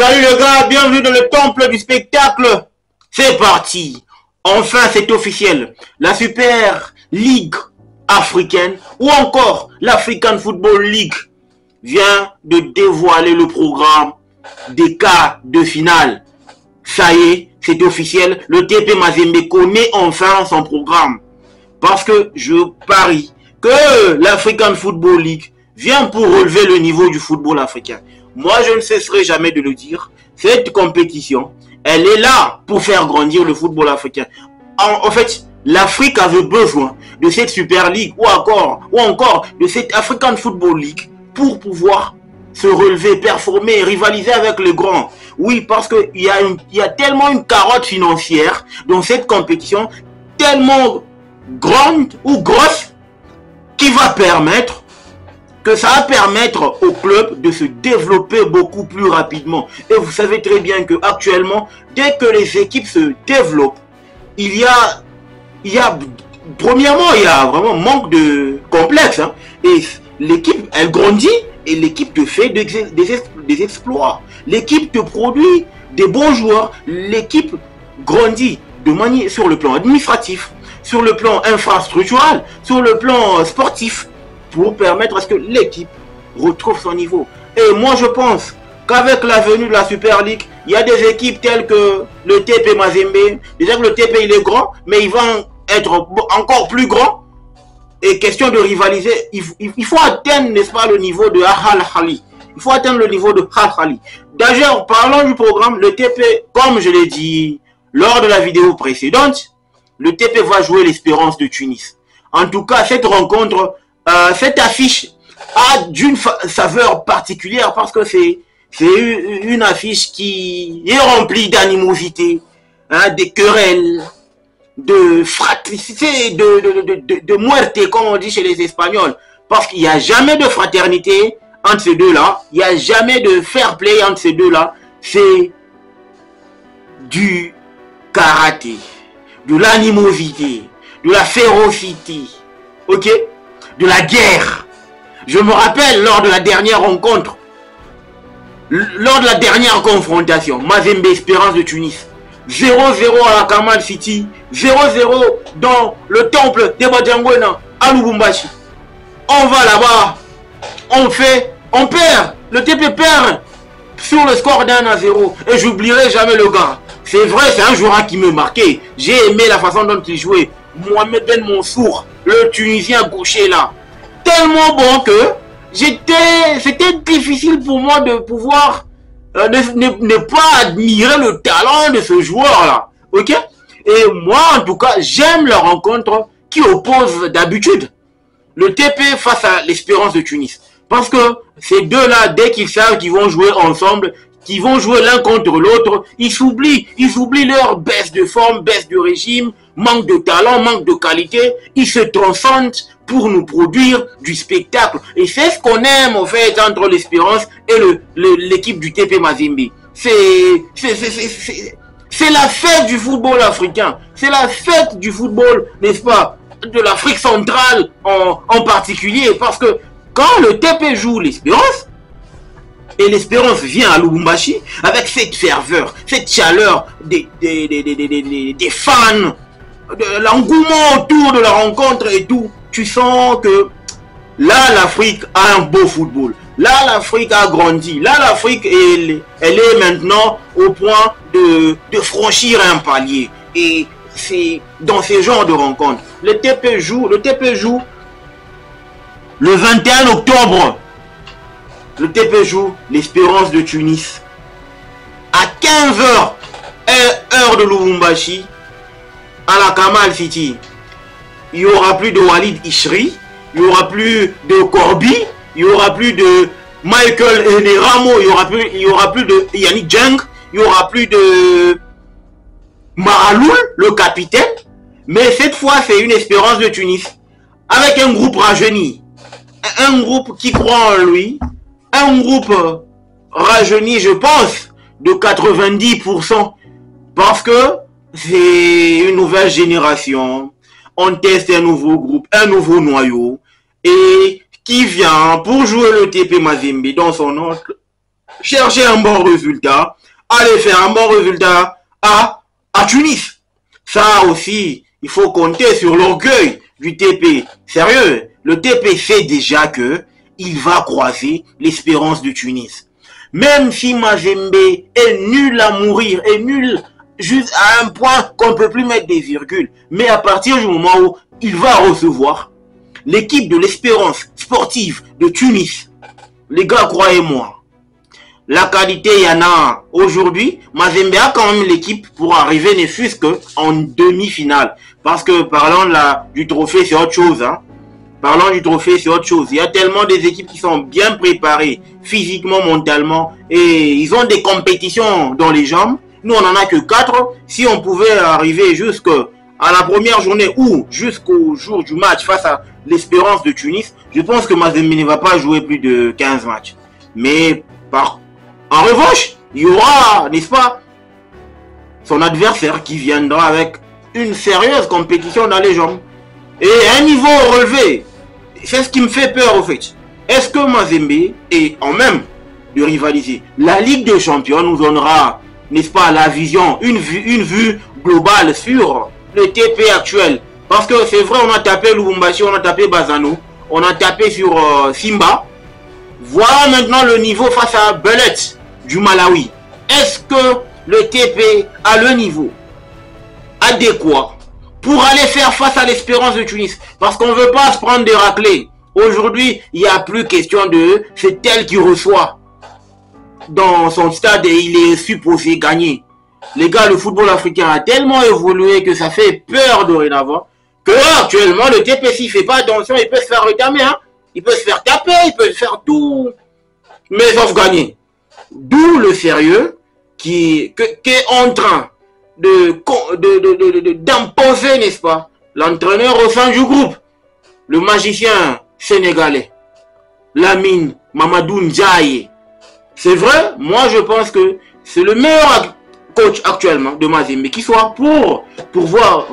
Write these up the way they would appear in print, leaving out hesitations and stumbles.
Salut les gars, bienvenue dans le temple du spectacle. C'est parti. Enfin, c'est officiel. La Super League africaine ou encore l'African Football League vient de dévoiler le programme des quarts de finale. Ça y est, c'est officiel. Le TP Mazembe connaît enfin son programme. Parce que je parie que l'African Football League vient pour relever le niveau du football africain. Moi, je ne cesserai jamais de le dire. Cette compétition, elle est là pour faire grandir le football africain. En fait, l'Afrique avait besoin de cette Super League ou encore de cette African Football League pour pouvoir se relever, performer, rivaliser avec les grands. Oui, parce qu'il y a tellement une carotte financière dans cette compétition, tellement grande ou grosse, qui va permettre au club de se développer beaucoup plus rapidement. Et vous savez très bien que actuellement, dès que les équipes se développent, premièrement, il y a vraiment manque de complexe. Hein, et l'équipe, elle grandit et l'équipe te fait des exploits. L'équipe te produit des bons joueurs. L'équipe grandit de manière sur le plan administratif, sur le plan infrastructurel, sur le plan sportif, pour permettre à ce que l'équipe retrouve son niveau. Et moi, je pense qu'avec la venue de la Super League, il y a des équipes telles que le TP Mazembe. Déjà que le TP, il est grand, mais il va être encore plus grand. Et question de rivaliser, il faut atteindre, n'est-ce pas, le niveau de Al Ahly. Il faut atteindre le niveau de Al Ahly. D'ailleurs, parlons du programme, le TP, comme je l'ai dit lors de la vidéo précédente, le TP va jouer l'Espérance de Tunis. En tout cas, cette rencontre, cette affiche a d'une saveur particulière parce que c'est une affiche qui est remplie d'animosité, hein, des querelles, de fraternité, de muerte, comme on dit chez les Espagnols. Parce qu'il n'y a jamais de fraternité entre ces deux-là, il n'y a jamais de fair play entre ces deux-là. C'est du karaté, de l'animosité, de la férocité, ok, de la guerre. Je me rappelle lors de la dernière rencontre, lors de la dernière confrontation, Mazembe Espérance de Tunis, 0-0 à la Kamal City, 0-0 dans le temple de Badjangwena à Lubumbashi. On va là-bas, on perd, le TP perd sur le score d'1-0 et j'oublierai jamais le gars. C'est vrai, c'est un joueur qui me marquait. J'ai aimé la façon dont il jouait. Mohamed Ben Mansour, le Tunisien gaucher là. Tellement bon que c'était difficile pour moi de pouvoir ne pas admirer le talent de ce joueur là. Ok? Et moi en tout cas, j'aime la rencontre qui oppose d'habitude le TP face à l'Espérance de Tunis. Parce que ces deux-là, dès qu'ils savent qu'ils vont jouer ensemble, qu'ils vont jouer l'un contre l'autre, ils s'oublient leur baisse de forme, baisse de régime, manque de talent, manque de qualité. Ils se transcendent pour nous produire du spectacle. Et c'est ce qu'on aime en fait entre l'Espérance et l'équipe du TP Mazembe. C'est la fête du football africain. C'est la fête du football, n'est-ce pas, de l'Afrique centrale en particulier. Parce que quand le TP joue l'Espérance, et l'Espérance vient à Lubumbashi avec cette ferveur, cette chaleur des fans, de l'engouement autour de la rencontre et tout. Tu sens que là, l'Afrique a un beau football. Là, l'Afrique a grandi. Là, l'Afrique, elle est maintenant au point de franchir un palier. Et c'est dans ces genres de rencontres. Le TP joue le 21 octobre. Le TP joue l'Espérance de Tunis à 15h, heure de Lubumbashi, à la Kamal City. Il n'y aura plus de Walid Ishri, il n'y aura plus de Corby, il n'y aura plus de Michael Ramo, il n'y aura plus de Yannick Jeng, il n'y aura plus de Maraloul, le capitaine. Mais cette fois, c'est une Espérance de Tunis avec un groupe rajeuni, un groupe qui croit en lui. Un groupe rajeuni, je pense, de 90%, parce que c'est une nouvelle génération. On teste un nouveau groupe, un nouveau noyau, et qui vient pour jouer le TP Mazembe dans son chercher un bon résultat, aller faire un bon résultat à Tunis. Ça aussi, il faut compter sur l'orgueil du TP. Sérieux, le TP sait déjà que il va croiser l'Espérance de Tunis. Même si Mazembe est nul à mourir, est nul juste à un point qu'on ne peut plus mettre des virgules. Mais à partir du moment où il va recevoir l'équipe de l'Espérance sportive de Tunis, les gars, croyez-moi, la qualité, il y en a aujourd'hui. Mazembe a quand même l'équipe pour arriver, ne fût-ce qu'en demi-finale. Parce que parlant du trophée, c'est autre chose. Hein. Parlons du trophée, c'est autre chose. Il y a tellement des équipes qui sont bien préparées, physiquement, mentalement, et ils ont des compétitions dans les jambes. Nous, on en a que 4. Si on pouvait arriver jusqu'à la première journée ou jusqu'au jour du match face à l'Espérance de Tunis, je pense que Mazembe ne va pas jouer plus de 15 matchs. Mais en revanche, il y aura, n'est-ce pas, son adversaire qui viendra avec une sérieuse compétition dans les jambes. Et un niveau relevé. C'est ce qui me fait peur au fait. Est-ce que Mazembe est en même de rivaliser? La Ligue des Champions nous donnera, n'est-ce pas, la vision, une vue globale sur le TP actuel. Parce que c'est vrai, on a tapé Lubumbashi, on a tapé Bazano, on a tapé sur Simba. Voilà maintenant le niveau face à Bellet du Malawi. Est-ce que le TP a le niveau adéquat pour aller faire face à l'Espérance de Tunis? Parce qu'on ne veut pas se prendre des raclés. Aujourd'hui, il n'y a plus question de c'est elle qui reçoit dans son stade et il est supposé gagner. Les gars, le football africain a tellement évolué que ça fait peur dorénavant que actuellement le TP, s'il ne fait pas attention, il peut se faire retamer. Hein? Il peut se faire taper, il peut faire tout, mais sauf gagner. D'où le sérieux qui est en train d'imposer, n'est-ce pas, l'entraîneur au sein du groupe, le magicien sénégalais, Lamine Mamadou Ndiaye. C'est vrai, moi je pense que c'est le meilleur coach actuellement de Mazembe qui soit pour pouvoir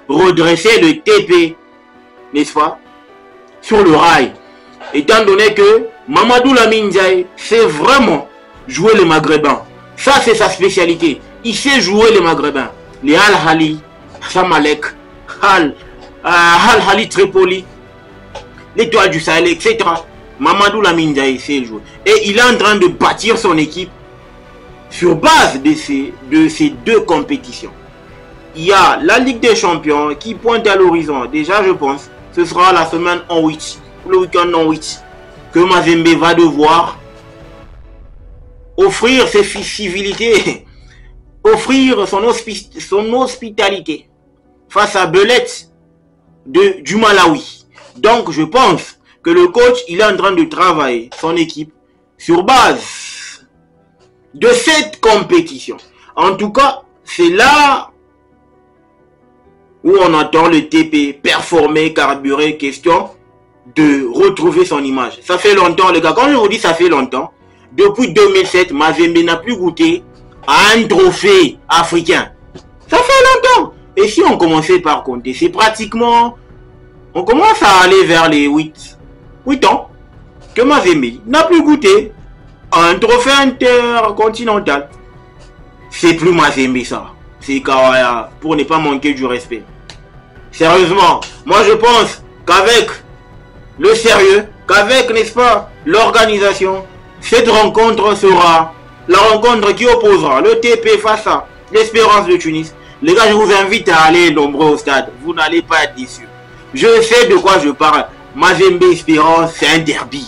redresser le TP, n'est-ce pas, sur le rail. Étant donné que Mamadou Lamine Ndiaye sait vraiment jouer les Maghrébins. Ça c'est sa spécialité. Il sait jouer les Maghrébins. Les Al-Hali, Samalek, Al-Hali Tripoli, l'Étoile du Sahel, etc. Mamadou Lamine Ndiaye sait jouer. Et il est en train de bâtir son équipe sur base de ces deux compétitions. Il y a la Ligue des Champions qui pointe à l'horizon. Déjà, je pense, ce sera la semaine en 8, le week-end en 8, que Mazembe va devoir offrir ses civilités, offrir son hospitalité face à Bellet du Malawi. Donc, je pense que le coach, il est en train de travailler son équipe sur base de cette compétition. En tout cas, c'est là où on entend le TP performer, carburer, question de retrouver son image. Ça fait longtemps, les gars. Quand je vous dis ça fait longtemps, depuis 2007, Mazembe n'a plus goûté à un trophée africain. Ça fait longtemps. Et si on commençait par compter, c'est pratiquement... On commence à aller vers les 8 ans que Mazembe n'a plus goûté à un trophée intercontinental. C'est plus Mazembe ça. C'est Kawaya, pour ne pas manquer du respect. Sérieusement, moi je pense qu'avec le sérieux, qu'avec, n'est-ce pas, l'organisation, cette rencontre sera la rencontre qui opposera le TP face à l'Espérance de Tunis. Les gars, je vous invite à aller nombreux au stade. Vous n'allez pas être déçus. Je sais de quoi je parle. Mazembe Espérance, c'est un derby.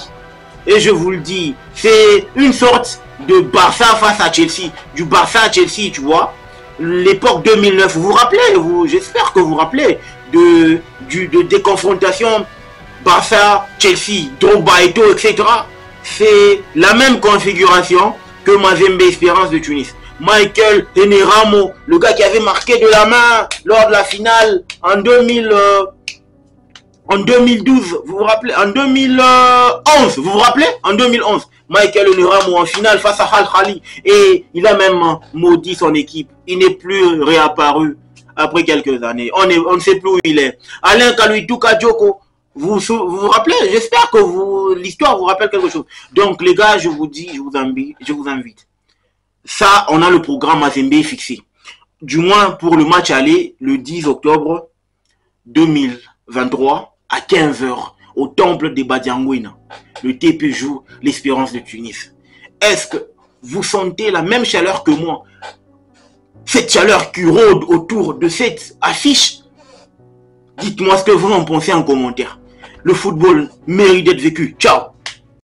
Et je vous le dis, c'est une sorte de Barça face à Chelsea. Du Barça à Chelsea, tu vois. L'époque 2009, vous vous rappelez, j'espère que vous vous rappelez des confrontations Barça-Chelsea, Drogba, Eto'o, etc. C'est la même configuration que Mazembe Espérance de Tunis. Michael Ramo, le gars qui avait marqué de la main lors de la finale en 2012, vous vous rappelez, en 2011, vous vous rappelez, en 2011, Michael Ramo en finale face à Al-Khali, et il a même maudit son équipe. Il n'est plus réapparu après quelques années. On ne sait plus où il est. Alain Kaluitou Kadioko, vous rappelez, j'espère que l'histoire vous rappelle quelque chose. Donc les gars, je vous dis, je vous invite. Ça, on a le programme Mazembe fixé. Du moins pour le match aller, le 10 octobre 2023 à 15 h au temple de Badiangouina. Le TP joue l'Espérance de Tunis. Est-ce que vous sentez la même chaleur que moi? Cette chaleur qui rôde autour de cette affiche? Dites-moi ce que vous en pensez en commentaire. Le football mérite d'être vécu. Ciao!